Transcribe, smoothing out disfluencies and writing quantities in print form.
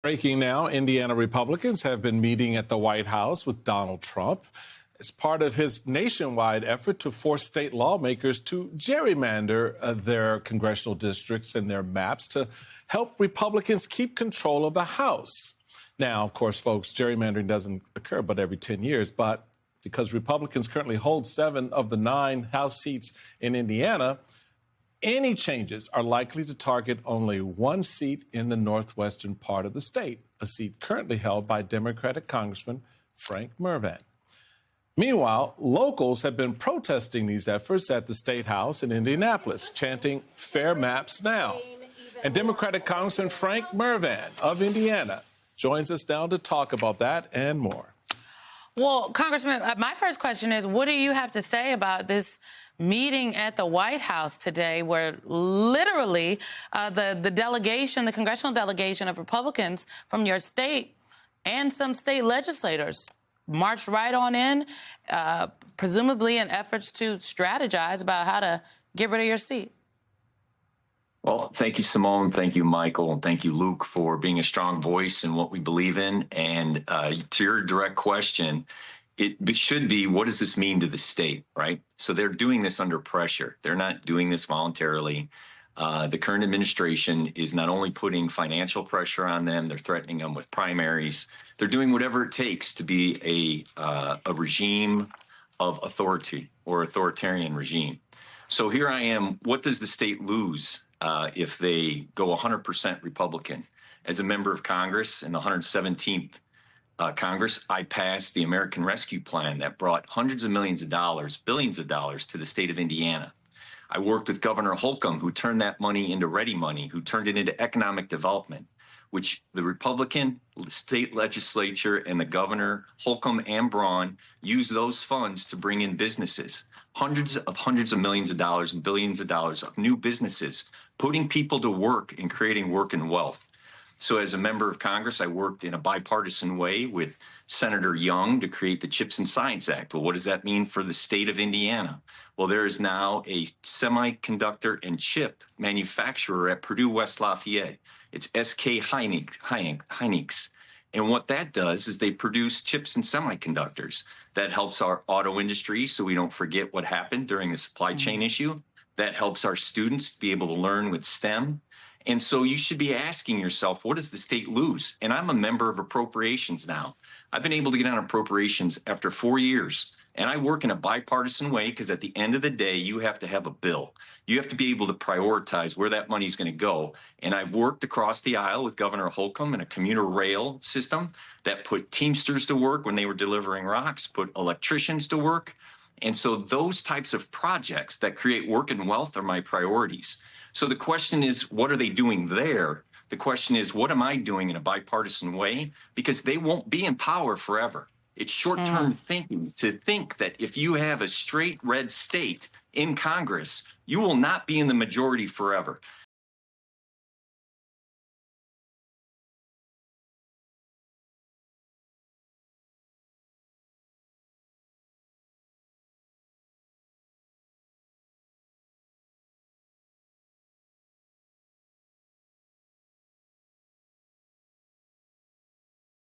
Breaking now, Indiana Republicans have been meeting at the White House with Donald Trump as part of his nationwide effort to force state lawmakers to gerrymander their congressional districts and their maps to help Republicans keep control of the House. Now, of course, folks, gerrymandering doesn't occur but every 10 years, but because Republicans currently hold 7 of the 9 House seats in Indiana, any changes are likely to target only one seat in the northwestern part of the state, a seat currently held by Democratic Congressman Frank Mrvan. Meanwhile, locals have been protesting these efforts at the State House in Indianapolis, chanting, "Fair maps now." And Democratic Congressman Frank Mrvan of Indiana joins us now to talk about that and more. Well, Congressman, my first question is, what do you have to say about this meeting at the White House today, where literally the delegation, the congressional delegation of Republicans from your state and some state legislators marched right on in, presumably in efforts to strategize about how to get rid of your seat? Well, thank you, Simone. Thank you, Michael. And thank you, Luke, for being a strong voice in what we believe in. And to your direct question, it should be, what does this mean to the state, right? So they're doing this under pressure. They're not doing this voluntarily. The current administration is not only putting financial pressure on them, they're threatening them with primaries. They're doing whatever it takes to be a regime of authority or authoritarian regime. So here I am. What does the state lose if they go 100% Republican? As a member of Congress in the 117th Congress, I passed the American Rescue Plan that brought hundreds of millions of dollars, billions of dollars to the state of Indiana. I worked with Governor Holcomb, who turned that money into ready money, who turned it into economic development, which the Republican state legislature and the governor, Holcomb and Braun, used those funds to bring in businesses, hundreds of millions of dollars and billions of dollars of new businesses, putting people to work and creating work and wealth. So as a member of Congress, I worked in a bipartisan way with Senator Young to create the CHIPS and Science Act. Well, what does that mean for the state of Indiana? Well, there is now a semiconductor and chip manufacturer at Purdue West Lafayette. It's SK Hynix. And what that does is they produce chips and semiconductors. That helps our auto industry so we don't forget what happened during the supply chain issue. That helps our students be able to learn with STEM. And so you should be asking yourself, what does the state lose? And I'm a member of appropriations now. I've been able to get on appropriations after 4 years. And I work in a bipartisan way because at the end of the day, you have to have a bill. You have to be able to prioritize where that money is going to go. And I've worked across the aisle with Governor Holcomb in a commuter rail system that put Teamsters to work when they were delivering rocks, put electricians to work. And so those types of projects that create work and wealth are my priorities. So the question is, what are they doing there? The question is, what am I doing in a bipartisan way? Because they won't be in power forever. It's short-term thinking to think that if you have a straight red state in Congress, you will not be in the majority forever.